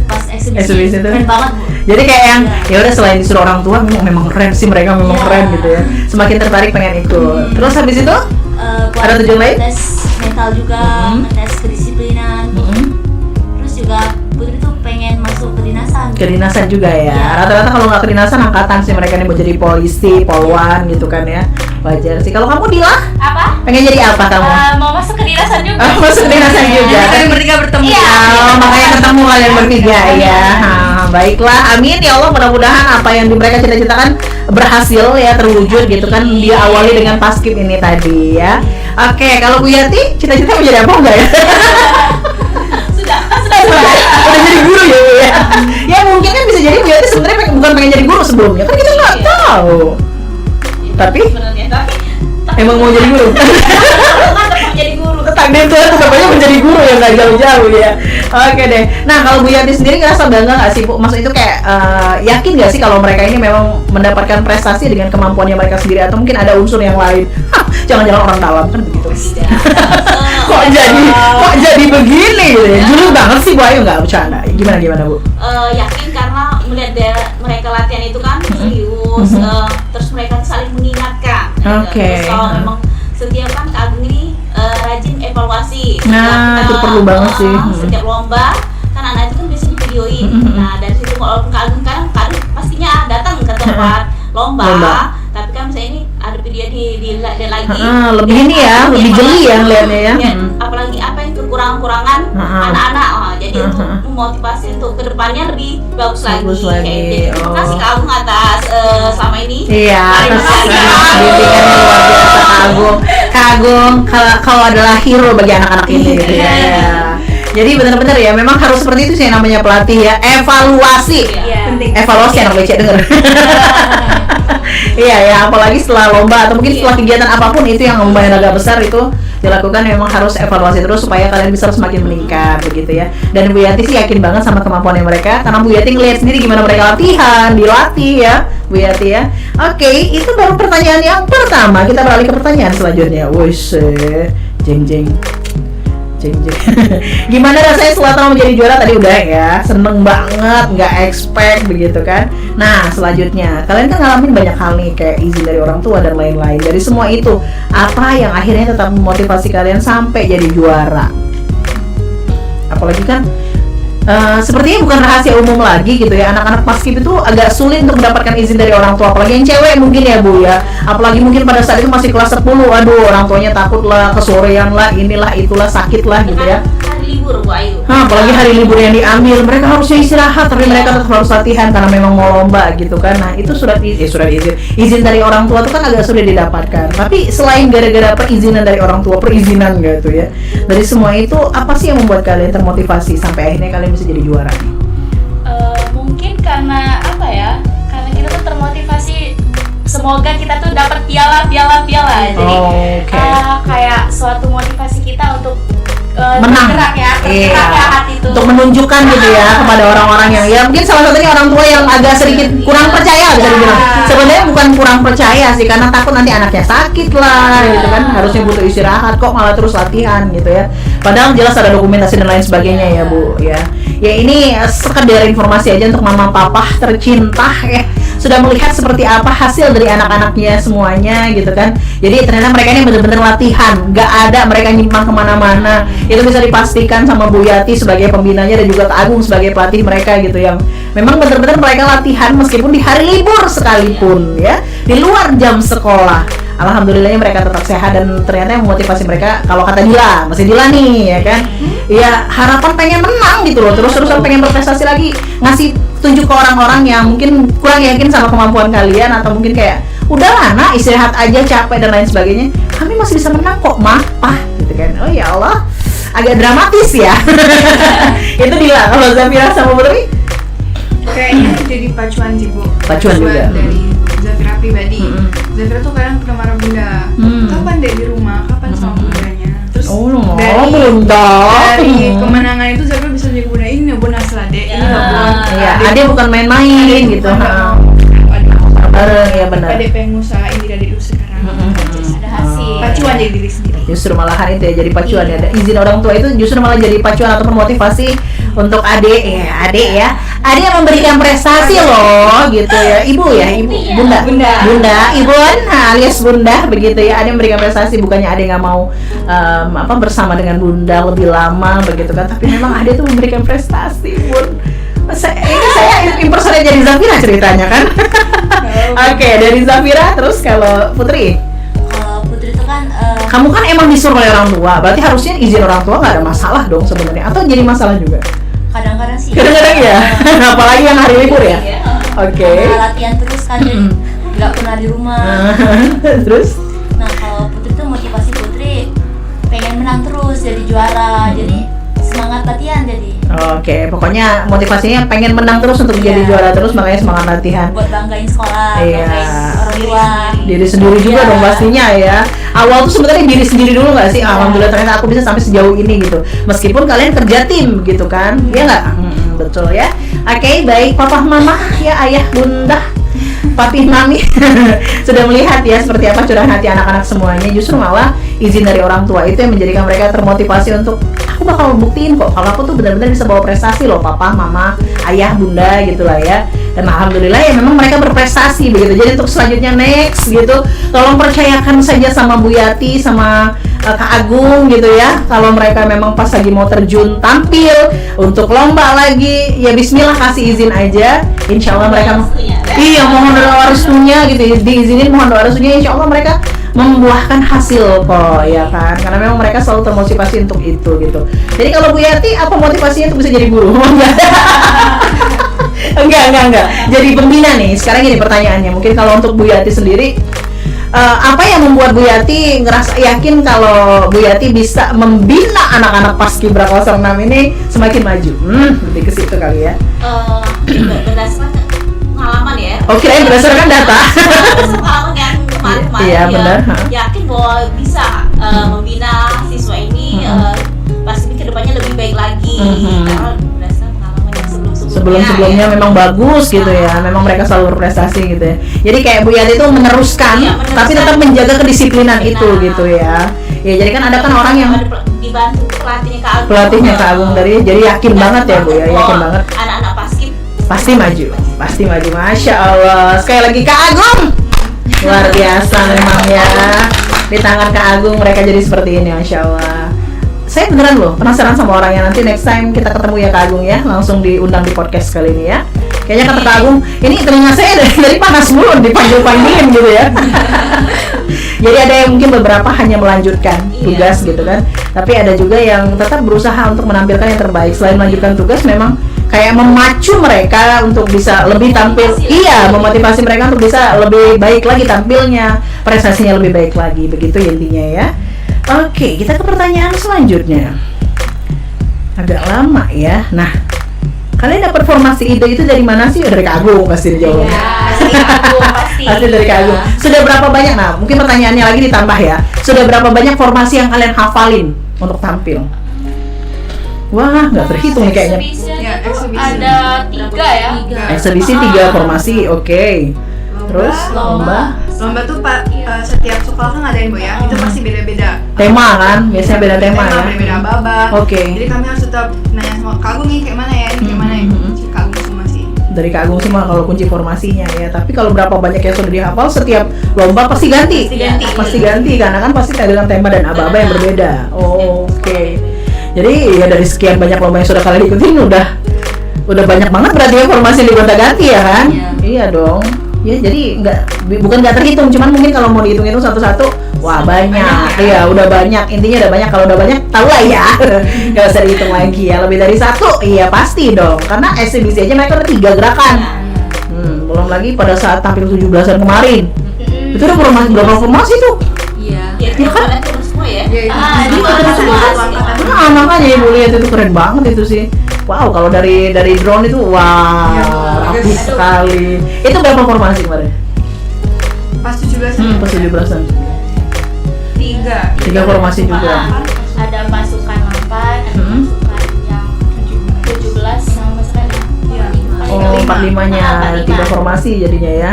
pas Eksibisi eksibisi tuh. keren banget Bu. Jadi kayak yang ya udah selain disuruh orang tua memang keren sih mereka memang keren gitu ya. Semakin tertarik pengen ikut. Terus habis itu Buat ada tujuan lain? tes mental juga, tes kedisiplinan. Terus juga Putri tuh pengen masuk kedinasan. Kedinasan juga ya. Rata-rata kalau nggak kedinasan angkatan sih mereka nih mau jadi polisi, polwan gitu kan ya. Wajar sih. Kalau kamu Dila, Apa? pengen jadi apa kamu? Mau masuk kedinasan juga. Masuk kedinasan juga. Kalian bertiga bertemu. Iya. Oh, makanya ketemu kalian bertiga ya. Baiklah, amin ya Allah, mudah-mudahan apa yang mereka cita-citakan berhasil ya, terwujud gitu kan. Dia awali dengan paskib ini tadi ya. Oke, kalau Bu Yati cita-cita mau jadi apa enggak ya? Sudah Udah jadi guru ya Bu ya. Ya mungkin kan bisa jadi Bu Yati sebenarnya bukan pengen jadi guru sebelumnya, kan kita nggak tahu. Tapi sebenarnya tapi emang mau jadi guru. kan tetap jadi guru. Takdir Tuhan tetapnya menjadi guru ya, nggak jauh-jauh ya. Oke deh. Nah kalau Bu Yanti sendiri ngerasa bangga nggak sih Bu? Maksud itu kayak yakin nggak sih kalau mereka ini memang mendapatkan prestasi dengan kemampuannya mereka sendiri atau mungkin ada unsur yang lain? Hah, jangan-jangan orang dalam kan begitu. kok jadi begini gitu ya? Dulu banget sih Bu Ayu, nggak bercanda. Gimana Bu? Yakin karena melihat mereka latihan itu kan serius, terus mereka saling mengingatkan. Oke. Terus kalau memang setiap kan Kak Agung ini rajin evaluasi. Nah, itu perlu banget sih. Setiap lomba kan anak itu kan biasanya di videoin. Nah dari situ walaupun Kak Agung kan pastinya datang ke tempat lomba. Tapi kan misalnya ini ada video dilihat lagi. Lebih ini ya, lebih jeli ya ngeliatnya ya. Apalagi apa yang kekurangan anak-anak. Jadi untuk memotivasi untuk kedepannya lebih bagus lagi. Jadi terima kasih Kak Agung atas selama ini. Iya, Terima atas kasih, Kak bimbingan yang luar biasa Kak Agung. Kak Agung kalau adalah hero bagi anak-anak ini gitu ya. Jadi benar-benar ya, memang harus seperti itu sih yang namanya pelatih ya, evaluasi. Iya. Evaluasi anak BC denger. Iya ya, apalagi setelah lomba atau mungkin setelah kegiatan apapun itu yang lumayan agak besar itu dilakukan, memang harus evaluasi terus supaya kalian bisa semakin meningkat begitu ya. Dan Bu Yati sih yakin banget sama kemampuannya mereka karena Bu Yati ngeliat sendiri gimana mereka latihan, dilatih ya Bu Yati ya. Oke, itu baru pertanyaan yang pertama. Kita beralih ke pertanyaan selanjutnya. Wush, jeng. Gimana rasanya setelah tahu menjadi juara tadi udah ya, seneng banget, nggak expect begitu kan. Nah selanjutnya kalian kan ngalamin banyak hal nih kayak izin dari orang tua dan lain-lain. Dari semua itu apa yang akhirnya tetap memotivasi kalian sampai jadi juara? Apalagi kan sepertinya bukan rahasia umum lagi gitu ya, anak-anak paskib itu agak sulit untuk mendapatkan izin dari orang tua, apalagi yang cewek mungkin ya Bu ya, apalagi mungkin pada saat itu masih kelas 10, aduh orang tuanya takut lah, kesorean lah, inilah itulah, sakit lah gitu ya. Hari hari libur Bu Ayu. Apalagi hari libur yang diambil, mereka harusnya istirahat tapi mereka tetap harus latihan karena memang mau lomba gitu kan. Nah itu surat izin dari orang tua itu kan agak sulit didapatkan. Tapi selain gara-gara perizinan dari orang tua, perizinan gitu ya, dari semua itu apa sih yang membuat kalian termotivasi sampai akhirnya kalian bisa jadi juara nih? Mungkin karena apa ya? Karena kita tuh termotivasi, semoga kita tuh dapat piala. Jadi kayak suatu motivasi kita untuk Menang. tergerak ya hati itu. Untuk menunjukkan gitu ya kepada orang-orang yang ya mungkin salah satunya orang tua yang agak sedikit kurang percaya bisa dibilang. Sebenarnya bukan kurang percaya sih, karena takut nanti anaknya sakit lah gitu kan, harusnya butuh istirahat kok malah terus latihan gitu ya. Padahal jelas ada dokumentasi dan lain sebagainya ya Bu ya. Ya ini sekedar informasi aja untuk mama papa tercinta ya, sudah melihat seperti apa hasil dari anak-anaknya semuanya gitu kan. Jadi ternyata mereka ini benar-benar latihan, nggak ada mereka nyimpang kemana-mana. Itu bisa dipastikan sama Bu Yati sebagai pembinanya dan juga Kak Agung sebagai pelatih mereka gitu, yang memang benar-benar mereka latihan meskipun di hari libur sekalipun ya, di luar jam sekolah. Alhamdulillahnya mereka tetap sehat dan ternyata yang memotivasi mereka, kalau kata Dila, masih Dila nih ya kan, ya harapan pengen menang gitu loh, terus-terusan pengen berprestasi lagi, ngasih tunjuk ke orang-orang yang mungkin kurang yakin sama kemampuan kalian atau mungkin kayak udahlah nak istirahat aja capek dan lain sebagainya, kami masih bisa menang kok mah pah gitu kan. Oh ya Allah, agak dramatis ya. Itu Dila. Kalau Zafira sama Putri Kayaknya jadi pacuan sih Bu. Pacuan juga. Dari Zafira pribadi. Zafira tuh kadang pernah marah bunda. Kapan deh di rumah? Kapan sama bundanya? Terus dari kemenangan itu Zafira bisa jadi bunda, ini ya bunda asal adek. Ini nggak bun. Iya, adek bukan main-main gitu. Ya benar. Adek pengen ngusahain diri adek dulu sekarang. Ada hasil. Pacuan dari diri sendiri. Justru malahan itu ya jadi pacuan ya. Izin orang tua itu justru malah jadi pacuan ataupun motivasi untuk adik ya. Adik yang memberikan prestasi loh gitu ya. Ibu ya, Bunda, Ibun alias Bunda begitu ya. Adik memberikan prestasi, bukannya adik nggak mau bersama dengan Bunda lebih lama begitu kan. Tapi memang adik tuh memberikan prestasi, Bun. Saya impersonate jadi Zafira ceritanya kan. Oke, dari Zafira terus kalau Putri. Putri itu kan Kamu kan emang disuruh oleh orang tua, berarti harusnya izin orang tua nggak ada masalah dong sebenarnya, atau jadi masalah juga? kadang-kadang sih. Kadang-kadang ya, apalagi yang hari libur ya. Oke. Karena latihan terus kan, jadi nggak pernah di rumah. Terus? Nah kalau Putri tuh motivasi Putri pengen menang terus, jadi juara, jadi semangat latihan jadi. Oke, pokoknya motivasinya pengen menang terus untuk menjadi juara terus, makanya semangat latihan. Buat banggain sekolah, Iya. banggain orang tua. Diri sendiri juga dong pastinya ya. Awal tuh sebenarnya diri sendiri dulu nggak sih? Alhamdulillah ternyata aku bisa sampai sejauh ini gitu. Meskipun kalian kerja tim gitu kan, ya nggak? Betul ya. Oke, baik papa mama ya, ayah bunda, papi mami sudah melihat ya seperti apa curahan hati anak-anak semuanya. Justru malah izin dari orang tua itu yang menjadikan mereka termotivasi untuk aku bakal buktiin kok kalau aku tuh benar-benar bisa bawa prestasi loh, papa, mama, ayah, bunda gitulah ya. Dan alhamdulillah ya memang mereka berprestasi begitu. Jadi untuk selanjutnya next gitu, tolong percayakan saja sama Bu Yati sama Kak Agung gitu ya. Kalau mereka memang pas lagi mau terjun tampil untuk lomba lagi, ya bismillah kasih izin aja. Insya Allah mereka iya mohon doa restunya gitu, diizinin mohon doa restunya, insya Allah mereka membuahkan hasil kok ya kan, karena memang mereka selalu termotivasi untuk itu gitu. Jadi kalau Bu Yati apa motivasinya untuk bisa jadi guru? enggak. Jadi pembina nih. Sekarang gini pertanyaannya, mungkin kalau untuk Bu Yati sendiri, apa yang membuat Bu Yati ngerasa yakin kalau Bu Yati bisa membina anak-anak paskibra 06 ini semakin maju? Lebih ke situ kali ya. Berdasarkan pengalaman ya. Oh, kirain berdasarkan data. Pengalaman yang kemarin-kemarin Iya, benar. yakin bahwa bisa membina siswa ini pasti kedepannya lebih baik lagi, karena berdasarkan pengalaman yang Sebelum-sebelumnya memang bagus gitu ya, memang mereka selalu berprestasi gitu ya. Jadi kayak Bu Yati itu meneruskan, tapi tetap menjaga kedisiplinan itu gitu ya. Ya jadi kan ada kan orang yang dibantu pelatihnya Kak Agung dari, jadi yakin banget ya Bu ya, yakin banget. Anak-anak paskib Pasti maju, Masya Allah. Sekali lagi Kak Agung, luar biasa memang ya. Di tangan Kak Agung mereka jadi seperti ini, Masya Allah. Saya beneran loh penasaran sama orangnya, nanti next time kita ketemu ya Kak Agung ya, langsung diundang di podcast kali ini ya. Kayaknya kata Kak Agung, ini telinga saya dari panas mulu, dipanggil-panggilin gitu ya. Jadi ada yang mungkin beberapa hanya melanjutkan tugas gitu kan, tapi ada juga yang tetap berusaha untuk menampilkan yang terbaik. Selain melanjutkan tugas, memang kayak memacu mereka untuk bisa lebih tampil, memotivasi mereka untuk bisa lebih baik lagi tampilnya, prestasinya lebih baik lagi, begitu intinya ya. Oke, kita ke pertanyaan selanjutnya. Agak lama ya. Nah, kalian dapat formasi ide itu dari mana sih? Dari Kak Agung pasti dijawab. Pasti dari Kak Agung. Sudah berapa banyak? Nah, mungkin pertanyaannya lagi ditambah ya. Sudah berapa banyak formasi yang kalian hafalin untuk tampil? Wah, nggak terhitung nih kayaknya. Ya, eksibisi. Ada 3 ya. Eksebisi 3 formasi, oke. Terus lomba Lomba tuh setiap sekolah kan ngadain Bu ya, itu pasti beda-beda. tema kan, biasanya beda tema ya. Beda-beda babak. Oke. Jadi kami harus tetap nanya sama Kak Agung nih kayak mana ya, ini kayak mana ya. Si Kak Agung semua sih. Dari Kak Agung semua kalau kunci formasinya ya. Tapi kalau berapa banyak yang sudah dihafal, setiap lomba pasti ganti. Pasti ganti karena kan pasti dengan tema dan aba-aba yang berbeda. Oke. Jadi ya dari sekian banyak lomba yang sudah kalian ikutin udah banyak banget berarti ya formasi yang digonta-ganti ya kan? Iya dong. Ya jadi bukan nggak terhitung, cuman mungkin kalau mau dihitung-hitung satu-satu, wah banyak. Iya udah banyak. Intinya udah banyak. Kalau udah banyak tahu lah ya. Nggak usah dihitung lagi ya. Lebih dari 1, iya pasti dong. Karena eksibisi aja mereka udah 3 gerakan. Belum lagi pada saat tampil 17-an kemarin. Itu udah berapa formasi tuh? Iya. Ya kan? Semua ya. Ya, itu Itu semua ada semua. angkatan. Makanya ibu lihat itu keren banget itu sih. Wow, kalau dari drone itu rapi sekali. Itu berapa formasi kemarin? Pas 17-an. Pas 17-an. 3 formasi juga. Ada pasukan 8, ada pasukan yang 17 sama pasukan yang Oh, 45-nya 3 formasi jadinya ya.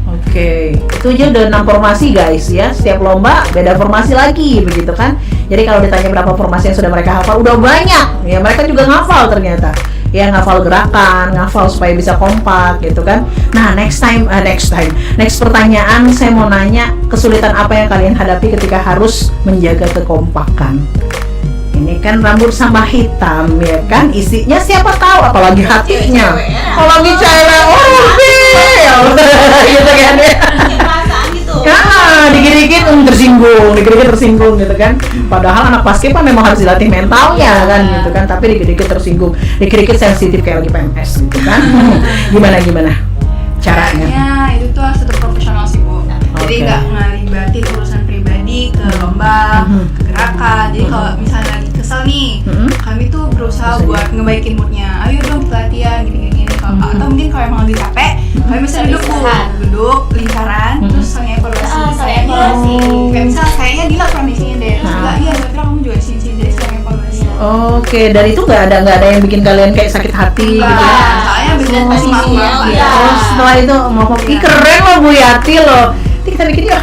Oke, itu aja udah 6 formasi guys ya. Setiap lomba beda formasi lagi begitu kan. Jadi kalau ditanya berapa formasi yang sudah mereka hafal, udah banyak. Ya mereka juga ngafal ternyata. Ya ngafal gerakan, ngafal supaya bisa kompak gitu kan. Nah, next pertanyaan saya mau nanya, kesulitan apa yang kalian hadapi ketika harus menjaga kekompakan? Ini kan rambut sama hitam ya kan, isinya siapa tahu, apalagi hatinya. Kalau lagi cewek, gitu kan ya. Dikit-dikit tersinggung gitu kan. Padahal anak basket kan memang harus dilatih mentalnya kan gitu kan, tapi dikit-dikit tersinggung, dikit-dikit sensitif kayak lagi PMS gitu kan. Gimana caranya? Itu tuh harus tetap profesional sih Bu. Jadi nggak ngelibatin urusan pribadi ke lomba, ke gerakan. Jadi kalau misalnya lagi kesel nih, kami tuh berusaha buat ngebaikin moodnya. Ayo dong kita latihan gini-gini. Atau mungkin kalau emang lagi capek, kami bisa duduk lingkaran, terus saling evaluasi. Kayak misal kayaknya Dila kurang di sini deh. Terus Dila, iya Zafira kamu juga di sini, jadi saling evaluasi. Oke, dari itu nggak ada yang bikin kalian kayak sakit hati gitu ya? Soalnya bener pasti maaf-maaf. Oh, setelah itu maaf, keren loh Bu Yati loh. Nanti kita bikin yuk.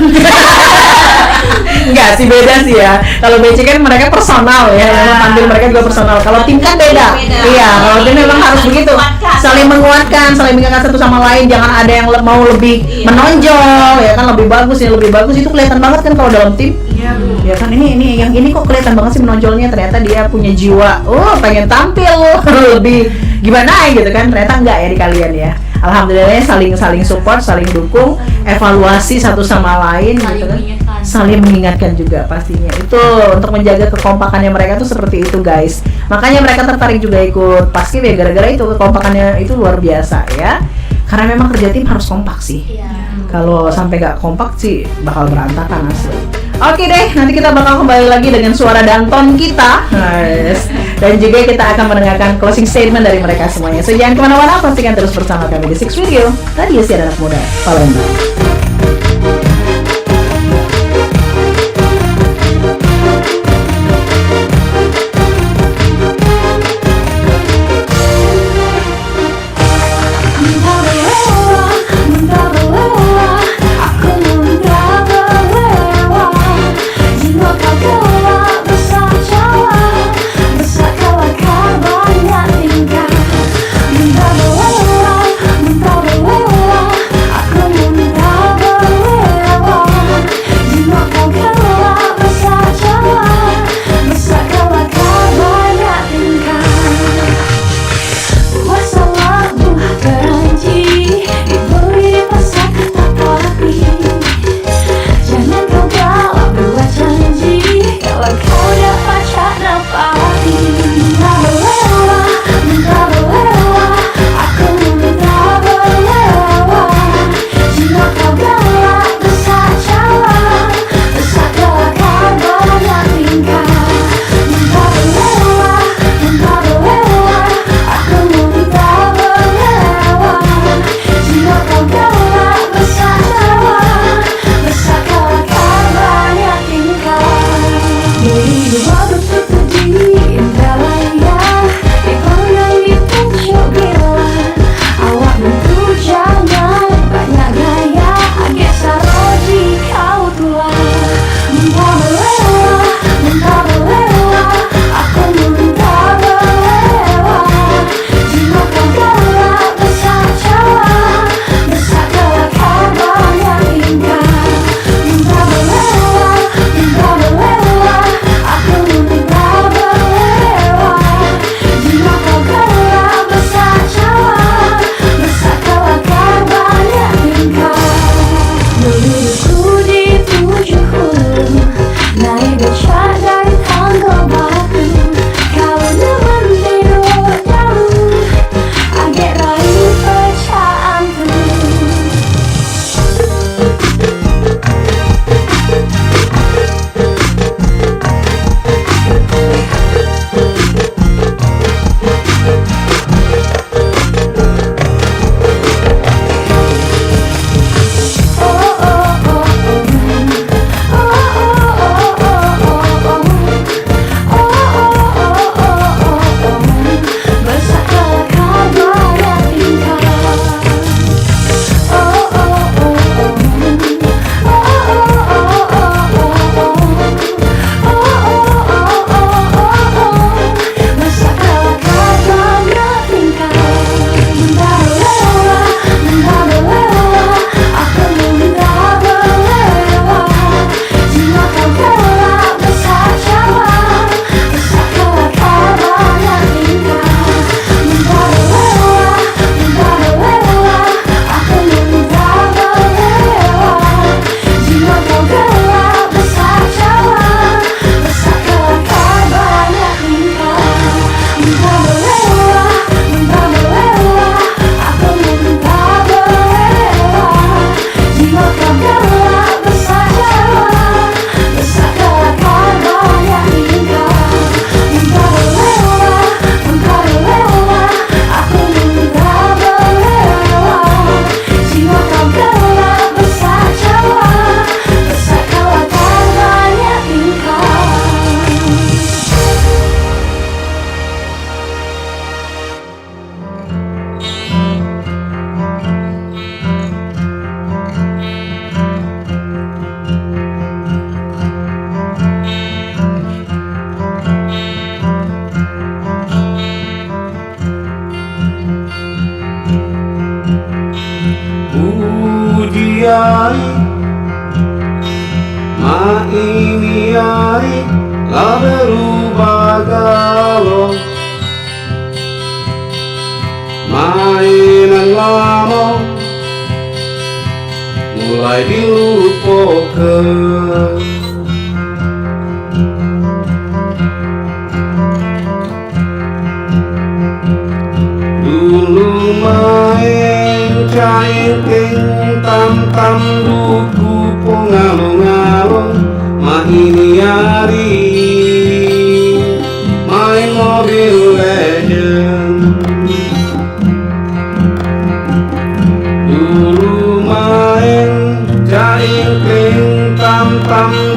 Enggak sih, beda sih ya. Kalau BC kan mereka personal ya, memang tampil mereka juga personal. Kalau tim kan beda. Iya, kalau tim memang harus begitu. Saling menguatkan, saling mengingatkan satu sama lain. Jangan ada yang mau lebih menonjol, ya kan, lebih bagus itu kelihatan banget kan kalau dalam tim. Iya Bu. Ya kan yang ini kok kelihatan banget sih menonjolnya, ternyata dia punya jiwa. Pengen tampil lebih gimana gitu kan. Ternyata enggak ya di kalian ya. Alhamdulillah saling support, saling dukung, evaluasi satu sama lain gitu kan. Saling mengingatkan juga pastinya. Itu untuk menjaga kekompakannya mereka tuh seperti itu guys. Makanya mereka tertarik juga ikut Paskib ya gara-gara itu, kekompakannya itu luar biasa ya. Karena memang kerja tim harus kompak sih. Kalau sampai nggak kompak sih bakal berantakan asli. Oke deh, nanti kita bakal kembali lagi dengan suara dan ton kita. Nice. Dan juga kita akan mendengarkan closing statement dari mereka semuanya. So jangan kemana-mana, pastikan terus bersama kami di Six Video. Radio Siaran Anak Muda Palembang. Aku rela bersajalah, bersajalah karena engkau. Minta rela, aku minta rela. Jika kau rela bersajalah, bersajalah karena engkau. Ujiari ma ini hari lah berubah galau, mainan lama mulai dilupakan. Dulu main cair tam duku pengalung-alung, ma ini hari main Mobile Legend. Dulu main cair tam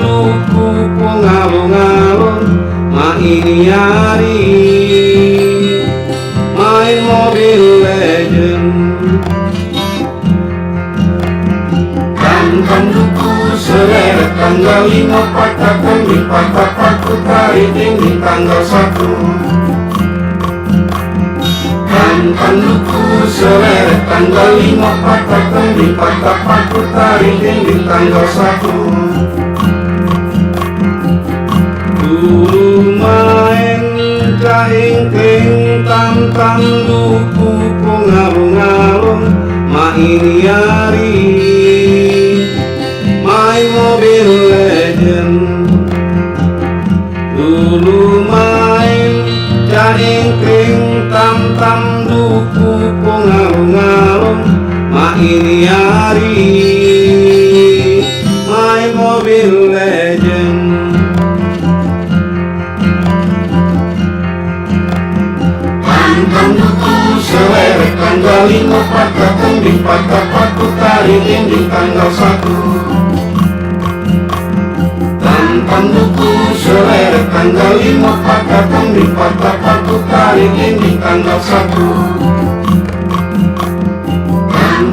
duku pengalung-alung, ma ini hari main Mobile Legend. Tanduku seleret tanggal 5 patahkan di patah aku tarik tinggi tanggal 1. Tanduku seleret tanggal 5 patahkan di patah aku tarik tinggi tanggal 1. Dulu main caing-caing tam duku pengalung-alung, ma ini hari main Mobile Legend. Dulu main caing-caing tam duku pengalung-alung, ma ini hari main Mobile Legend. Tanduku seleret tanggal 5 patahkan di patah aku tarik tinggi tanggal 1. Tanduku seleret tanggal 5 patahkan di patah aku tarik tinggi tanggal 1.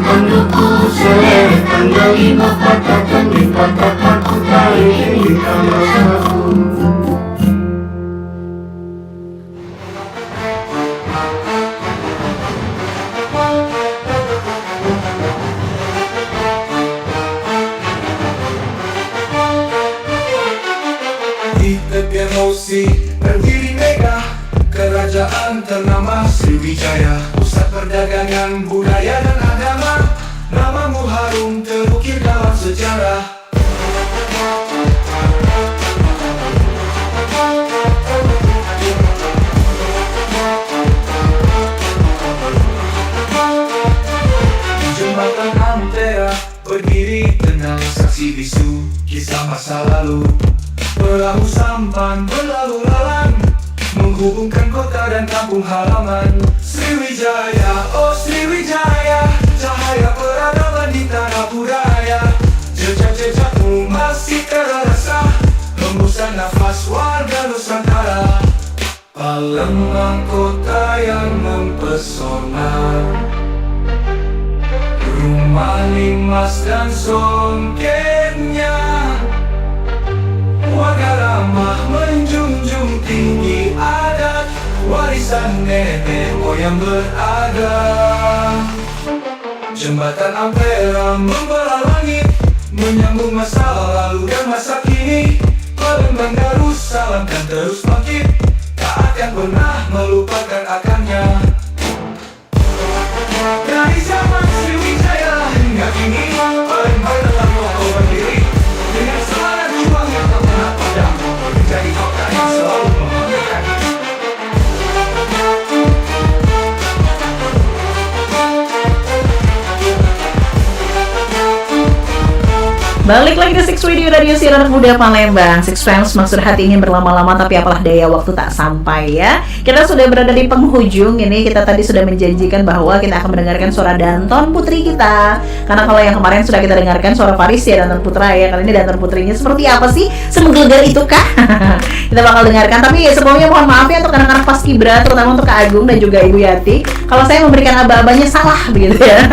Tanduku seleret tanggal 5 patahkan di patah aku tarik tinggi tanggal 1. Di tepi emosi berdiri megah, kerajaan ternama Sriwijaya, pusat perdagangan, budaya dan agama. Namamu harum terukir dalam sejarah. Di jembatan Ampera berdiri tenang saksi bisu kisah masa lalu. Perahu sampan berlalu lalang, menghubungkan kota dan kampung halaman. Sriwijaya, oh Sriwijaya, cahaya peradaban di tanah budaya. Jejak-jejakmu masih terasa, hembusan nafas warga Nusantara. Palembang kota yang mempesona, rumah limas dan songketnya. Warga ramah menjunjung tinggi adat, warisan nenek moyang berada. Jembatan Ampera membelah langit, menyambung masa lalu dan masa kini. Palembang Darussalam kan terus bangkit, tak akan pernah melupakan akarnya. Dari zaman Sriwijaya hingga kini, Palembang telah mengokoh berdiri dengan semangat juang yang tak pernah padam, menjadi kota yang selalu membanggakan. Balik lagi di Six Radio Siaran Muda Palembang. Six Fans, maksud hati ingin berlama-lama tapi apalah daya waktu tak sampai ya. Kita sudah berada di penghujung ini. Kita tadi sudah menjanjikan bahwa kita akan mendengarkan suara Danton putri kita. Karena kalau yang kemarin sudah kita dengarkan suara Faris ya, Danton putra ya. Kali ini Danton putrinya seperti apa sih? Semenggelegar itu kah? Kita bakal dengarkan. Tapi sebelumnya mohon maaf ya untuk anak-anak Paskibra, terutama untuk Kak Agung dan juga Ibu Yati. Kalau saya memberikan aba-abanya salah begitu ya.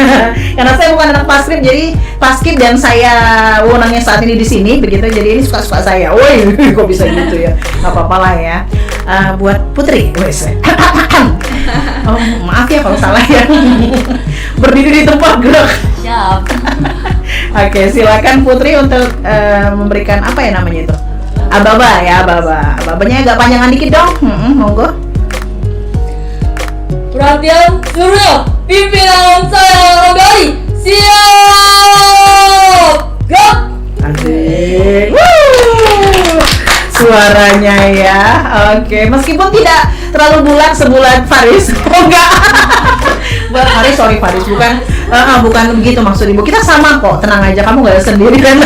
Karena saya bukan anak Paskib, jadi Paskib dan saya wewenangnya saat ini di sini begitu, jadi ini suka-suka saya. Woi, kok bisa gitu ya? Gak apa-apa lah ya. Buat Putri, wes. Oh, maaf ya kalau salah ya. Berdiri di tempat gerak. Siap. Oke, silakan Putri untuk memberikan apa ya namanya itu? Aba-aba ya, aba-aba. Aba-abanya agak panjangan dikit dong. Monggo. Perhatian seluruh pimpinan saya kembali. Siap. Gap. Asik. Suaranya ya. Oke, meskipun tidak terlalu bulat sebulan Faris. Oh enggak. Buat Faris, sorry Faris, bukan begitu maksud Ibu. Kita sama kok, tenang aja, kamu enggak sendiri kan.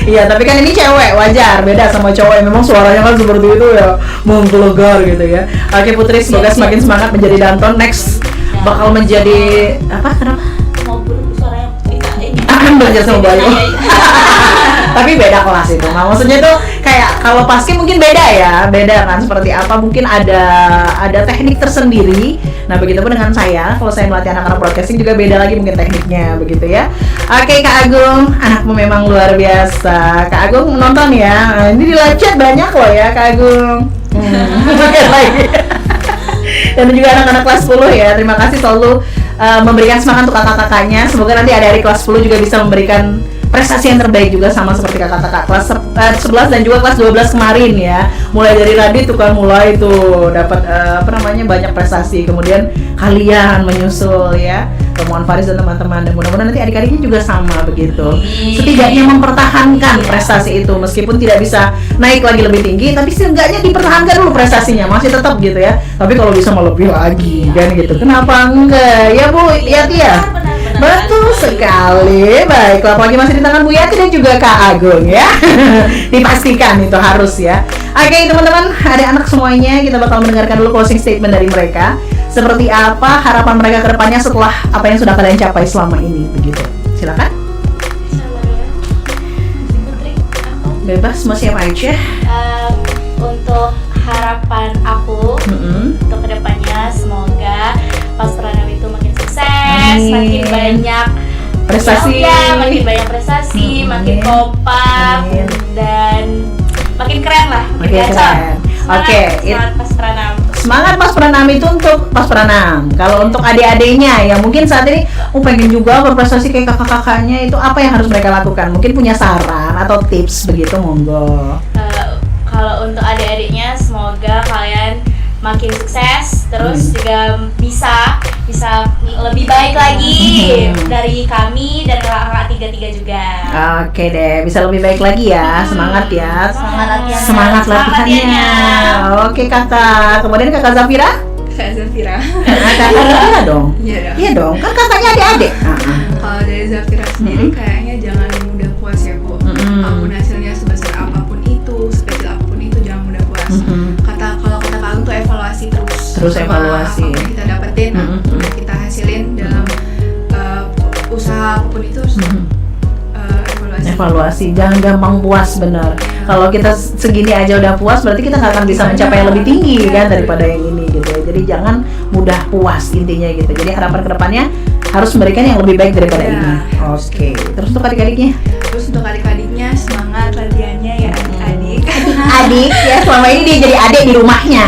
Iya, tapi kan ini cewek, wajar, beda sama cowok yang memang suaranya kan seperti itu ya, menggelegar gitu ya. Oke Putri, semoga semakin semangat menjadi Danton. Next bakal menjadi apa? Kenapa? Mau suaranya ini. Belajar sama Bayu. Tapi beda kelas itu. Nah, maksudnya tuh kayak kalau Paskib mungkin beda ya, beda kan seperti apa, mungkin ada teknik tersendiri. Nah, begitupun dengan saya, kalau saya melatih anak-anak broadcasting juga beda lagi mungkin tekniknya begitu ya. Oke, Kak Agung, anakmu memang luar biasa. Kak Agung nonton ya. Ini di live chat banyak loh ya, Kak Agung. Oke, lagi. Dan juga anak-anak kelas 10 ya. Terima kasih selalu memberikan semangat untuk kakak-kakaknya. Semoga nanti adik-adik kelas 10 juga bisa memberikan prestasi yang terbaik juga sama seperti kakak-kakak kelas 11 dan juga kelas 12 kemarin ya. Mulai dari Radit tuh kan mulai tuh dapat banyak prestasi. Kemudian kalian menyusul ya. Temuan Faris dan teman-teman, dan mudah-mudahan nanti adik-adiknya juga sama begitu. Setidaknya mempertahankan prestasi itu meskipun tidak bisa naik lagi lebih tinggi, tapi setidaknya dipertahankan dulu prestasinya, masih tetap gitu ya. Tapi kalau bisa mau lebih lagi kan gitu. Kenapa enggak? Ya Bu Yati ya? Betul sekali. Baiklah, apalagi masih di tangan Bu Yati dan juga Kak Agung ya. Dipastikan itu harus ya. Oke teman-teman, adik-anak semuanya, kita bakal mendengarkan dulu closing statement dari mereka. Seperti apa harapan mereka ke depannya setelah apa yang sudah kalian capai selama ini begitu. Silakan. Bebas, mau siapa aja. Untuk harapan aku untuk kedepannya, semoga Pas Pranam itu makin sukses, makin banyak prestasi, makin banyak prestasi, makin kompak, dan makin keren lah, makin keren. Oke, semangat Pas Pranam. Semangat Pas Pranam itu untuk Pas Pranam. Kalau untuk adik-adiknya yang mungkin saat ini pengen juga berprestasi kayak kakak-kakaknya, itu apa yang harus mereka lakukan? Mungkin punya saran atau tips begitu, monggo. Kalau untuk adik-adiknya, semoga kalian makin sukses, terus juga bisa lebih baik lagi dari kami dan kakak 33 juga. Oke deh, bisa lebih baik lagi ya. Semangat ya. Semangat latihannya. Oke kakak. Kemudian kakak Zafira? Kak Zafira. Kakak Zafira dong. Iya dong. Kan kakaknya adik-adik. Kalau dari Zafira sendiri kayaknya jangan mudah puas ya Bu. Apapun hasilnya sebesar apapun itu, sekecil apapun itu, jangan mudah puas. Kalau kata Kak tuh evaluasi terus evaluasi. Apa yang kita dapetin, udah kita hasilin dalam usaha apapun itu harus evaluasi. Jangan gampang puas, benar. Kalau kita segini aja udah puas, berarti kita nggak akan bisa mencapai yang lebih tinggi kan daripada yang ini gitu ya. Jadi jangan mudah puas intinya gitu. Jadi harapan kedepannya harus memberikan yang lebih baik daripada ini. Oke. Terus untuk adik-adiknya? Terus untuk adik-adiknya semangat latihannya ya adik-adik. Adik ya, selama ini dia jadi adik di rumahnya.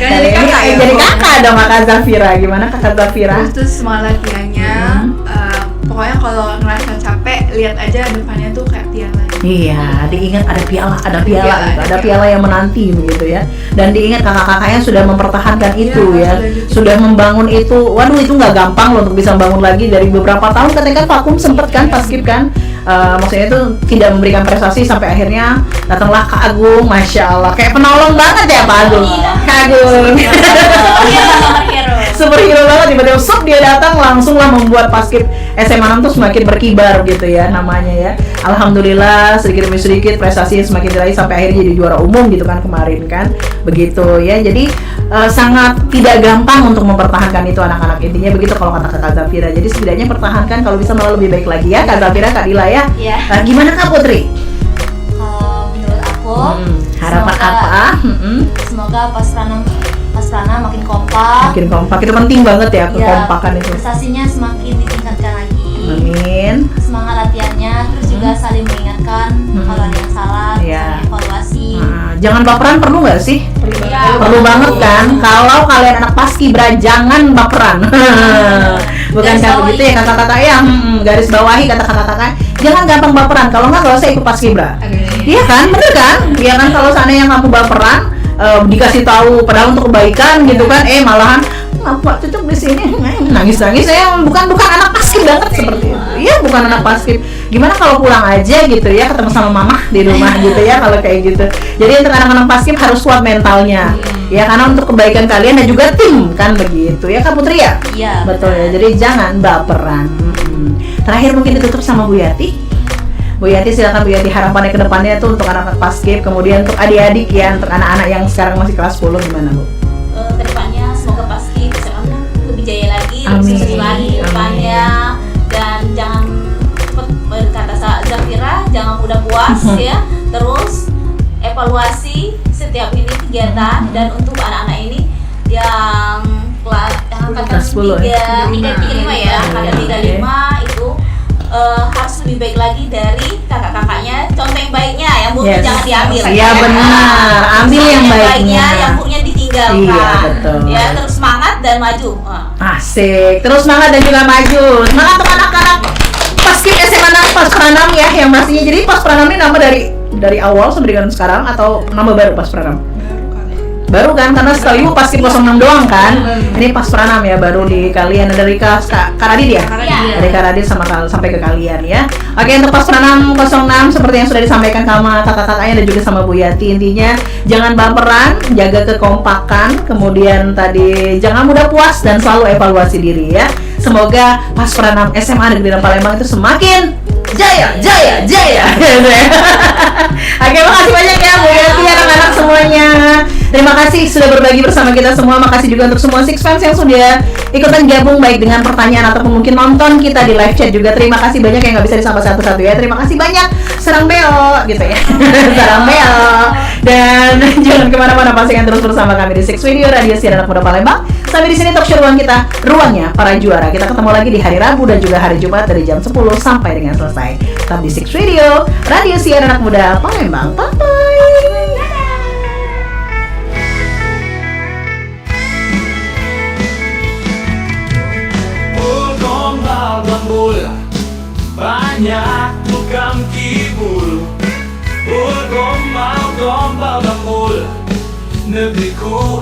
Jadi kakak ya. Jadi kakak dong Kakak Zafira. Gimana Kakak Zafira? Terus semangat latihannya. Pokoknya kalau ngerasa capek, lihat aja depannya tuh kayak piala. Iya, diingat ada piala yang menanti begitu ya. Dan diingat kakak-kakaknya sudah mempertahankan itu ya, sudah membangun itu. Waduh, itu nggak gampang loh untuk bisa membangun lagi dari beberapa tahun. Katanya kan vakum sempet kan Paskib kan. Maksudnya itu tidak memberikan prestasi sampai akhirnya datanglah Kak Agung, Masya Allah, kayak penolong banget ya Pak Agung. Kak Agung superhero banget, tiba-tiba dia datang langsung lah membuat Paskib SMA 6 tuh semakin berkibar gitu ya namanya ya. Alhamdulillah sedikit demi sedikit prestasinya semakin diraih sampai akhirnya jadi juara umum gitu kan kemarin kan. Begitu ya. Jadi sangat tidak gampang untuk mempertahankan itu anak-anak, intinya begitu kalau kata Kak Zafira. Jadi setidaknya pertahankan, kalau bisa malah lebih baik lagi ya Kak Zafira, Kak Dila ya. Iya. Gimana Kak Putri? Kalau menurut aku, Harapan apa? semoga pas Prana makin kompak, Makin kompak, itu penting banget ya Iya, kekompakan itu. prestasinya semakin ditingkatkan lagi. Amin. Semangat latihannya, terus juga saling mengingatkan kalau ada yang salah, Iya. saling evaluasi. Nah, jangan baperan, perlu nggak sih? Iya, Perlu banget kan. Kalau kalian anak paskibra jangan baperan. Bukan Garis kan bawahi. begitu ya kata-kata ya, garis bawahi kata-kata kan. Jangan gampang baperan. Kalau nggak usah ikut paskibra. Iya kan, bener kan? Iya kan, kalau seandainya kamu baperan, dikasih tahu padahal untuk kebaikan gitu kan, malahan apa cocok di sini nangis ya, bukan anak paskib banget seperti itu. Iya, bukan anak paskib. Gimana kalau pulang aja gitu ya, ketemu sama mama di rumah gitu ya, kalau kayak gitu. Jadi untuk anak-anak paskib harus kuat mentalnya. Ya, karena untuk kebaikan kalian dan juga tim kan begitu ya Kak Putri ya? Iya. Betul ya. Jadi jangan baperan. Terakhir mungkin ditutup sama Bu Yati. Bu Yati, silakan Bu Yati, harapannya ke depannya tuh untuk anak-anak paskib, kemudian untuk adik-adik ya, untuk anak-anak yang sekarang masih kelas 10 gimana Bu? Kedepannya semoga pasti bisa lebih jaya lagi, Amin. lebih sukses lagi ke depannya, dan jangan cepet berkata Zafira, jangan mudah puas ya, terus evaluasi setiap ini kegiatan. Dan untuk anak-anak ini yang angkatan Kelas 10 ya? 335 ya, angkatan 35 itu harus lebih baik lagi dari kakak-kakaknya. Contoh yang baiknya yang buruknya jangan diambil. Iya benar, ambil yang baiknya. Yang buruknya ditinggalkan. Iya, betul. Ya, terus semangat dan maju. Asik, terus semangat dan juga maju. Semangat untuk anak-anak paskib SMA 6 Paspranam ya, yang pastinya. Jadi Paspranam ini nama dari awal sampai dengan sekarang atau nama baru Paspranam? Baru kan, karena setelah ibu paskib 06 doang kan. Ini Paspranam ya, baru di kalian. Dari Kak Radit ya? Iya. Dari Kak Radit sampai ke kalian ya. Oke, untuk Paspranam 06 seperti yang sudah disampaikan sama kakak-kakaknya dan juga sama Bu Yati, intinya jangan baperan, jaga kekompakan, kemudian tadi jangan mudah puas dan selalu evaluasi diri ya. Semoga Paspranam SMA Negeri Palembang itu semakin jaya. Oke, makasih banyak ya Bu Yati, anak-anak semuanya. Terima kasih sudah berbagi bersama kita semua. Makasih juga untuk semua Six Fans yang sudah ikutan gabung baik dengan pertanyaan ataupun mungkin nonton kita di live chat juga. Terima kasih banyak yang nggak bisa disapa satu-satu ya. Terima kasih banyak. Serang beo gitu ya. Serang beo. Dan jangan kemana-mana, pastikan terus bersama kami di Six Radio, Radio Siaran Anak Muda Palembang. Sampai di sini talk show ruang kita, ruangnya para juara. Kita ketemu lagi di hari Rabu dan juga hari Jumat dari jam 10 sampai dengan selesai. Tetap di Six Radio, Radio Siaran Anak Muda Palembang. Bye. Bola banyak bukan kibul, gombal bola negeriku